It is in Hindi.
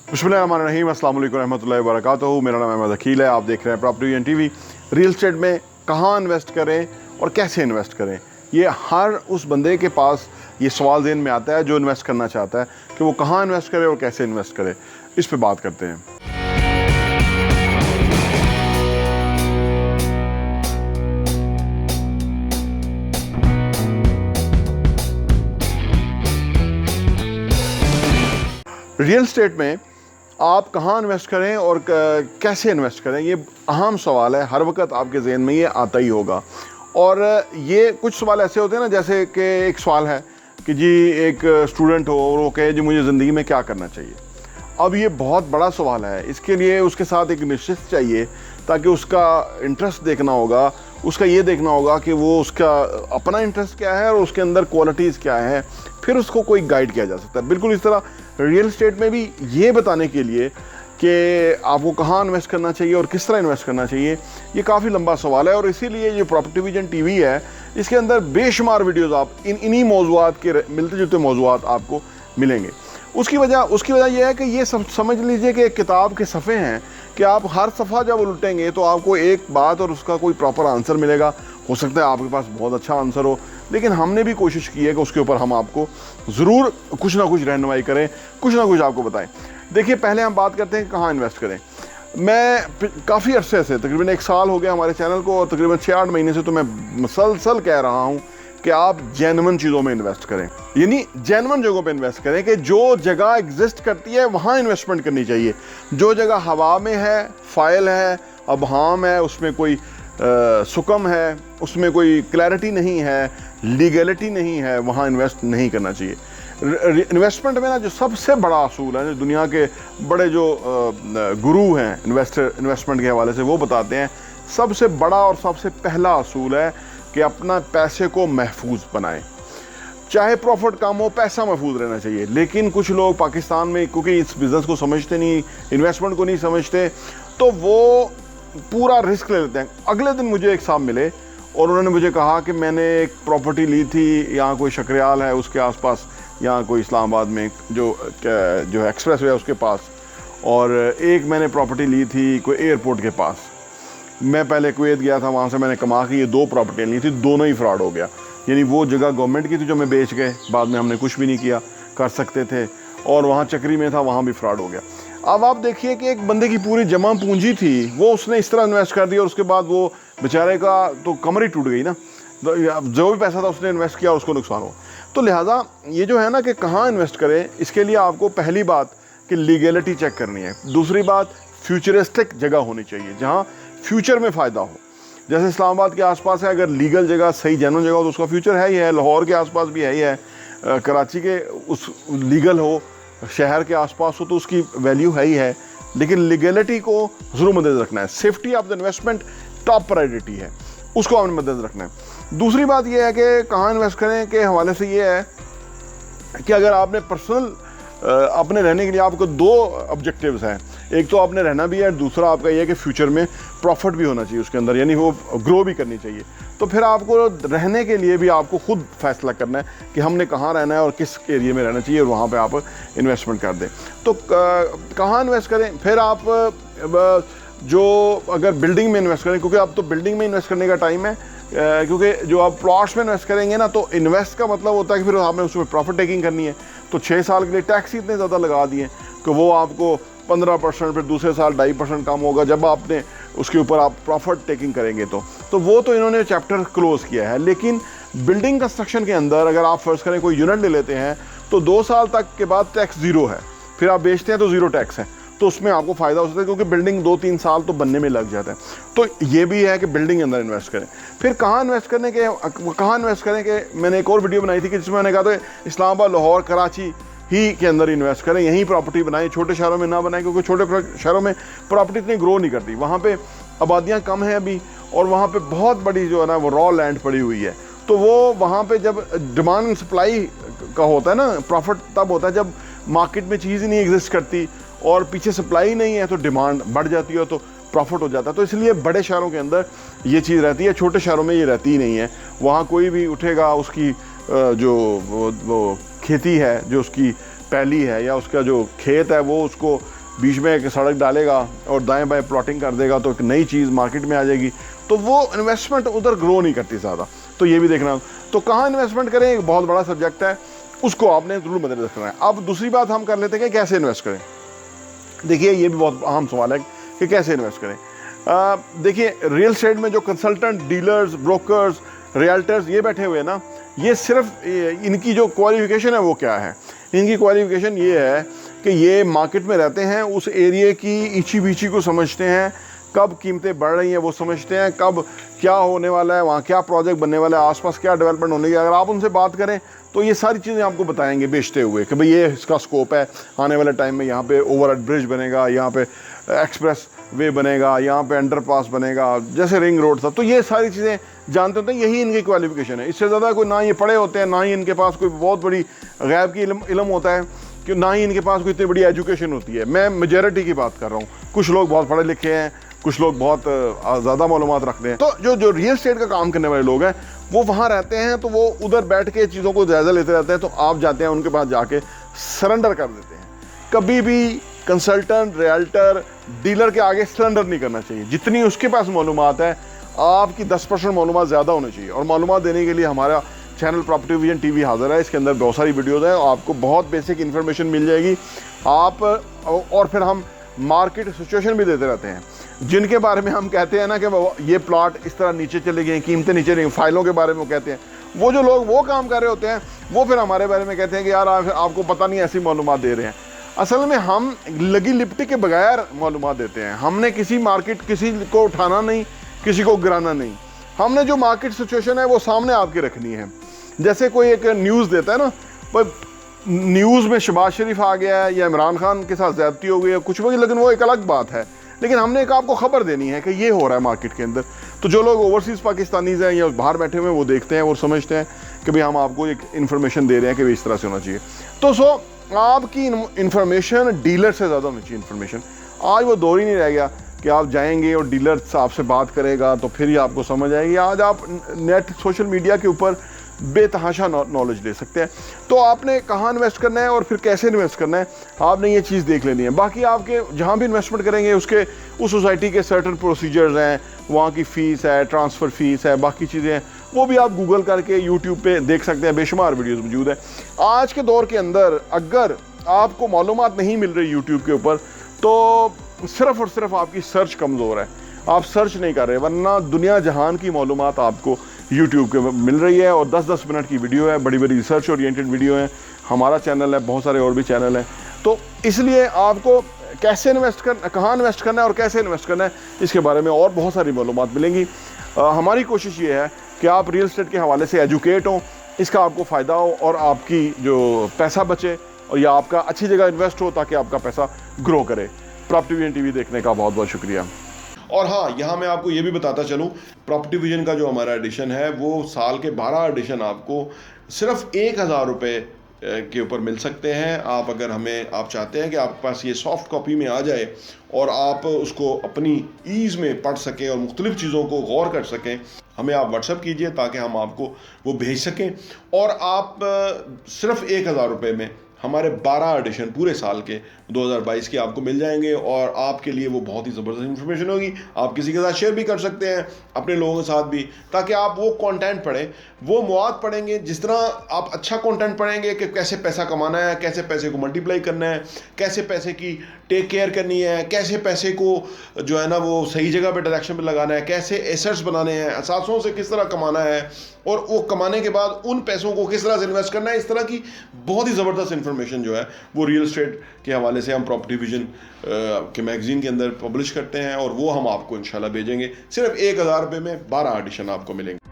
बिस्मिल्लाहिर्रहमानिर्रहीम, अस्सलाम वालेकुम रहमतुल्लाहि व बरकातुहू। मेरा नाम अहमद अकील है। आप देख रहे हैं property vision TV. Real estate में कहाँ इन्वेस्ट करें और कैसे इन्वेस्ट करें, ये हर उस बंदे के पास ये सवाल ज़हन में आता है जो इन्वेस्ट करना चाहता है कि वो कहाँ इन्वेस्ट करे और कैसे इन्वेस्ट करे। इस पे बात करते हैं। रियल एस्टेट में आप कहाँ इन्वेस्ट करें और कैसे इन्वेस्ट करें, ये अहम सवाल है। हर वक्त आपके जहन में ये आता ही होगा। और ये कुछ सवाल ऐसे होते हैं ना, जैसे कि एक सवाल है कि जी एक स्टूडेंट हो और वो कहे जी मुझे ज़िंदगी में क्या करना चाहिए। अब ये बहुत बड़ा सवाल है। इसके लिए उसके साथ एक निश्चित चाहिए, ताकि उसका इंटरेस्ट देखना होगा, उसका ये देखना होगा कि वो उसका अपना इंटरेस्ट क्या है और उसके अंदर क्वालिटीज़ क्या है, फिर उसको कोई गाइड किया जा सकता है। बिल्कुल इस तरह रियल एस्टेट में भी ये बताने के लिए कि आपको कहाँ इन्वेस्ट करना चाहिए और किस तरह इन्वेस्ट करना चाहिए, ये काफ़ी लंबा सवाल है। और इसीलिए ये प्रॉपर्टी विजन टीवी है, इसके अंदर बेशुमार वीडियोज़ आप इन्हीं मौज़ूआत के मिलते जुलते मौज़ूआत आपको मिलेंगे। उसकी वजह यह है कि ये समझ लीजिए कि एक किताब के सफ़े हैं कि आप हर सफ़ा जब उल्टेंगे तो आपको एक बात और उसका कोई प्रॉपर आंसर मिलेगा। हो सकता है आपके पास बहुत अच्छा आंसर हो, लेकिन हमने भी कोशिश की है कि उसके ऊपर हम आपको ज़रूर कुछ ना कुछ रहनुमाई करें, कुछ ना कुछ आपको बताएं। देखिए, पहले हम बात करते हैं कहाँ इन्वेस्ट करें। मैं काफ़ी अरसे से, तकरीबन 1 साल हो गया हमारे चैनल को, और तकरीबन 6-8 महीने से तो मैं मुसलसल कह रहा हूँ कि आप जेन्युइन चीज़ों में इन्वेस्ट करें, यानी जेन्युइन जगहों पे इन्वेस्ट करें कि जो जगह एग्जिस्ट करती है वहाँ इन्वेस्टमेंट करनी चाहिए। जो जगह हवा में है, फाइल है, अबहाम है, उसमें कोई सुकम है, उसमें कोई क्लैरिटी नहीं है, लीगलिटी नहीं है, वहाँ इन्वेस्ट नहीं करना चाहिए। इन्वेस्टमेंट में ना जो सबसे बड़ा असूल है, जो दुनिया के बड़े जो गुरु हैं इन्वेस्टमेंट के हवाले से, वो बताते हैं सबसे बड़ा और सबसे पहला असूल है कि अपना पैसे को महफूज बनाएं। चाहे प्रॉफिट कम हो, पैसा महफूज रहना चाहिए। लेकिन कुछ लोग पाकिस्तान में, क्योंकि इस बिज़नेस को समझते नहीं, इन्वेस्टमेंट को नहीं समझते, तो वो पूरा रिस्क ले लेते हैं। अगले दिन मुझे एक साहब मिले और उन्होंने मुझे कहा कि मैंने एक प्रॉपर्टी ली थी, यहाँ कोई शकरियाल है उसके आसपास, यहाँ कोई इस्लामाबाद में जो एक्सप्रेस वे है उसके पास, और एक मैंने प्रॉपर्टी ली थी कोई एयरपोर्ट के पास। मैं पहले कुवैत गया था, वहाँ से मैंने कमा के ये 2 प्रॉपर्टियाँ ली थी, दोनों ही फ्रॉड हो गया। यानी वो जगह गवर्नमेंट की थी जो मैं बेच गए, बाद में हमने कुछ भी नहीं किया, कर सकते थे, और वहाँ चक्री में था, वहाँ भी फ्रॉड हो गया। अब आप देखिए कि एक बंदे की पूरी जमा पूंजी थी, वो उसने इस तरह इन्वेस्ट कर दिया, और उसके बाद वो बेचारे का तो कमर ही टूट गई ना। जो भी पैसा था उसने इन्वेस्ट किया और उसको नुकसान हो। तो लिहाजा ये जो है ना कि कहाँ इन्वेस्ट करें, इसके लिए आपको पहली बात कि लीगलिटी चेक करनी है। दूसरी बात, फ्यूचरिस्टिक जगह होनी चाहिए जहाँ फ्यूचर में फ़ायदा हो। जैसे इस्लामाबाद के आसपास है, अगर लीगल जगह, सही जेन्युइन जगह हो तो उसका फ्यूचर है ही है। लाहौर के आसपास भी है ही है, कराची के उस लीगल हो, शहर के आसपास हो तो उसकी वैल्यू है ही है। लेकिन लीगलिटी को ज़रूर मद्देनज़र रखना है। Safety of the investment top priority है, उसको आपने मद्देनज़र रखना है। दूसरी बात यह है कि कहाँ इन्वेस्ट करें के हवाले से ये है कि अगर आपने पर्सनल अपने रहने के लिए, आपको 2 ऑब्जेक्टिव्स हैं। एक तो आपने रहना भी है, दूसरा आपका ये है कि फ्यूचर में प्रॉफिट भी होना चाहिए उसके अंदर, यानी वो ग्रो भी करनी चाहिए। तो फिर आपको रहने के लिए भी आपको खुद फैसला करना है कि हमने कहाँ रहना है और किस एरिया में रहना चाहिए, और वहाँ पे आप इन्वेस्टमेंट कर दें। तो कहाँ इन्वेस्ट करें, फिर आप जो अगर बिल्डिंग में इन्वेस्ट करें, क्योंकि अब तो बिल्डिंग में इन्वेस्ट करने का टाइम है, क्योंकि जो आप प्लॉट्स में इन्वेस्ट करेंगे ना, तो इन्वेस्ट का मतलब होता है कि फिर आपने उसमें प्रॉफिट टेकिंग करनी है। तो 6 साल के लिए टैक्स इतने ज़्यादा लगा दिए कि वो आपको 15%, फिर दूसरे साल 2.5% कम होगा जब आपने उसके ऊपर आप प्रॉफिट टेकिंग करेंगे। तो वो तो इन्होंने चैप्टर क्लोज किया है। लेकिन बिल्डिंग कंस्ट्रक्शन के अंदर अगर आप फर्ज करें कोई यूनिट ले लेते हैं तो 2 साल तक के बाद टैक्स 0 है, फिर आप बेचते हैं तो 0 टैक्स है, तो उसमें आपको फ़ायदा हो सकता है, क्योंकि बिल्डिंग 2-3 साल तो बनने में लग जाता है। तो ये भी है कि बिल्डिंग के अंदर इन्वेस्ट करें। फिर कहाँ इन्वेस्ट करें कि मैंने एक और वीडियो बनाई थी कि जिसमें मैंने कहा था इस्लामाबाद, लाहौर, कराची ही के अंदर इन्वेस्ट करें, यहीं प्रॉपर्टी बनाएं, छोटे शहरों में ना बनाएं, क्योंकि छोटे शहरों में प्रॉपर्टी इतनी ग्रो नहीं करती, वहाँ पे आबादियाँ कम हैं अभी, और वहाँ पे बहुत बड़ी जो है ना वो रॉ लैंड पड़ी हुई है। तो वो वहाँ पे जब डिमांड एंड सप्लाई का होता है ना, प्रॉफिट तब होता है जब मार्केट में चीज़ ही नहीं एग्जिस्ट करती और पीछे सप्लाई नहीं है, तो डिमांड बढ़ जाती है, तो प्रॉफिट हो जाता है। तो इसलिए बड़े शहरों के अंदर ये चीज़ रहती है, छोटे शहरों में ये रहती ही नहीं है। वहाँ कोई भी उठेगा, उसकी जो वो खेती है, जो उसकी पैली है या उसका जो खेत है, वो उसको बीच में एक सड़क डालेगा और दाएं बाएं प्लॉटिंग कर देगा तो एक नई चीज़ मार्केट में आ जाएगी, तो वो इन्वेस्टमेंट उधर ग्रो नहीं करती ज़्यादा। तो ये भी देखना। तो कहाँ इन्वेस्टमेंट करें, एक बहुत बड़ा सब्जेक्ट है, उसको आपने ज़रूर मद्देनजर रखना है। अब दूसरी बात हम कर लेते हैं कि कैसे इन्वेस्ट करें। देखिए ये भी बहुत अहम सवाल है कि कैसे इन्वेस्ट करें। देखिए रियल एस्टेट में जो कंसल्टेंट, डीलर्स, ब्रोकर्स, रियल्टर्स ये बैठे हुए हैं ना, ये सिर्फ इनकी जो क्वालिफिकेशन है वो क्या है, इनकी क्वालिफिकेशन ये है कि ये मार्केट में रहते हैं, उस एरिया की इची बीची को समझते हैं, कब कीमतें बढ़ रही हैं वो समझते हैं, कब क्या होने वाला है, वहाँ क्या प्रोजेक्ट बनने वाला है, आसपास क्या डेवलपमेंट होने की। अगर आप उनसे बात करें तो ये सारी चीज़ें आपको बताएंगे बेचते हुए कि भाई ये इसका स्कोप है, आने वाले टाइम में यहाँ पे ओवरहेड ब्रिज बनेगा, यहाँ पे एक्सप्रेस वे बनेगा, यहाँ पे अंडरपास बनेगा, जैसे रिंग रोड था। तो ये सारी चीज़ें जानते होते हैं, यही इनकी क्वालिफिकेशन है। इससे ज़्यादा कोई ना ये पढ़े होते हैं, ना ही इनके पास कोई बहुत बड़ी गैब की इल्म होता है, कि ना ही इनके पास कोई इतनी बड़ी एजुकेशन होती है। मैं मेजॉरिटी की बात कर रहा हूँ, कुछ लोग बहुत पढ़े लिखे हैं, कुछ लोग बहुत ज़्यादा मालूमात रखते हैं। तो जो रियल एस्टेट का काम करने वाले लोग हैं वो वहाँ रहते हैं, तो वो उधर बैठ के चीज़ों को जायज़ा लेते रहते हैं। तो आप जाते हैं उनके पास, जाके सरेंडर कर देते हैं। कभी भी कंसल्टेंट, रियल्टर, डीलर के आगे सरेंडर नहीं करना चाहिए। जितनी उसके पास मालूमात है, आपकी 10% मालूमात ज़्यादा होनी चाहिए। और मालूमात देने के लिए हमारा चैनल प्रॉपर्टी विजन टीवी हाजिर है। इसके अंदर बहुत सारी वीडियोज़ हैं, आपको बहुत बेसिक इन्फॉर्मेशन मिल जाएगी। आप और फिर हम मार्केट सिचुएशन भी देते रहते हैं, जिनके बारे में हम कहते हैं ना कि ये प्लॉट इस तरह नीचे चले गए, कीमतें नीचे नहीं, फाइलों के बारे में वो कहते हैं। वो जो लोग वो काम कर रहे होते हैं, वो फिर हमारे बारे में कहते हैं कि यार आपको पता नहीं, ऐसी मालूमात दे रहे हैं। असल में हम लगी लिपटी के बगैर मालूमात देते हैं। हमने किसी को उठाना नहीं, किसी को गिराना नहीं। हमने जो मार्केट सिचुएशन है वो सामने आपकी रखनी है। जैसे कोई एक न्यूज़ देता है ना, पर न्यूज़ में शहबाज शरीफ आ गया है या इमरान खान के साथ ज़्यादती हो गई है कुछ भी, लेकिन वो एक अलग बात है। लेकिन हमने एक आपको खबर देनी है कि ये हो रहा है मार्केट के अंदर। तो जो लोग ओवरसीज़ पाकिस्तानीज़ हैं या बाहर बैठे हुए हैं, वो देखते हैं और समझते हैं कि भाई हम आपको एक इन्फॉर्मेशन दे रहे हैं कि भाई इस तरह से होना चाहिए। तो आपकी इन्फॉर्मेशन डीलर से ज़्यादा होनी चाहिए इन्फॉर्मेशन। आज वो दौर ही नहीं रह गया कि आप जाएंगे और डीलर आपसे बात करेगा तो फिर ही आपको समझ आएगी। आज आप नेट, सोशल मीडिया के ऊपर बेतहाशा नॉलेज ले सकते हैं। तो आपने कहाँ इन्वेस्ट करना है और फिर कैसे इन्वेस्ट करना है, आपने ये चीज़ देख लेनी है। बाकी आपके जहाँ भी इन्वेस्टमेंट करेंगे उस सोसाइटी के सर्टन प्रोसीजर्स हैं, वहाँ की फ़ीस है, ट्रांसफ़र फ़ीस है, बाकी चीज़ें हैं, वो भी आप गूगल करके यूट्यूब पे देख सकते हैं। बेशुमार वीडियोस मौजूद है। आज के दौर के अंदर अगर आपको मालूमात नहीं मिल रही यूट्यूब के ऊपर, तो सिर्फ़ और सिर्फ आपकी सर्च कमज़ोर है, आप सर्च नहीं कर रहे। वरना दुनिया जहान की मालूमात आपको यूट्यूब पे मिल रही है, और 10-10 मिनट की वीडियो है, बड़ी बड़ी रिसर्च ओरिएंटेड वीडियो है। हमारा चैनल है, बहुत सारे और भी चैनल हैं। तो इसलिए आपको कैसे इन्वेस्ट करना, कहाँ इन्वेस्ट करना है और कैसे इन्वेस्ट करना है, इसके बारे में और बहुत सारी मालूमात मिलेंगी। हमारी कोशिश ये है कि आप रियल एस्टेट के हवाले से एजुकेट हों, इसका आपको फ़ायदा हो और आपकी जो पैसा बचे और या आपका अच्छी जगह इन्वेस्ट हो, ताकि आपका पैसा ग्रो करे। प्रॉपर्टी विजन टीवी देखने का बहुत बहुत शुक्रिया। और हाँ, यहाँ मैं आपको ये भी बताता चलूँ, प्रॉपर्टी विजन का जो हमारा एडिशन है वो साल के 12 एडिशन आपको सिर्फ 1000 रुपये के ऊपर मिल सकते हैं। आप अगर आप चाहते हैं कि आपके पास ये सॉफ्ट कॉपी में आ जाए और आप उसको अपनी ईज़ में पढ़ सकें और मुख्तलिफ़ चीज़ों को गौर कर सकें, हमें आप व्हाट्सएप कीजिए ताकि हम आपको वो भेज सकें। और आप सिर्फ 1000 रुपये में हमारे 12 एडिशन पूरे साल के 2022 के आपको मिल जाएंगे। और आपके लिए वो बहुत ही ज़बरदस्त इन्फॉर्मेशन होगी। आप किसी के साथ शेयर भी कर सकते हैं, अपने लोगों के साथ भी, ताकि आप वो कंटेंट पढ़ें, वो मवाद पढ़ेंगे। जिस तरह आप अच्छा कंटेंट पढ़ेंगे कि कैसे पैसा कमाना है, कैसे पैसे को मल्टीप्लाई करना है, कैसे पैसे की टेक केयर करनी है, कैसे पैसे को जो है ना वो सही जगह पे डायरेक्शन पे लगाना है, कैसे एसेट्स बनाने हैं, असासों से किस तरह कमाना है, और वो कमाने के बाद उन पैसों को किस तरह से इन्वेस्ट करना है, इस तरह की बहुत ही ज़बरदस्त इन्फॉर्मेशन जो है वो रियल एस्टेट के हवाले से हम प्रॉपर्टी विजन के मैगज़ीन के अंदर पब्लिश करते हैं। और वो हम आपको इंशाल्लाह भेजेंगे। सिर्फ 1000 रुपये में 12 एडिशन आपको मिलेंगे।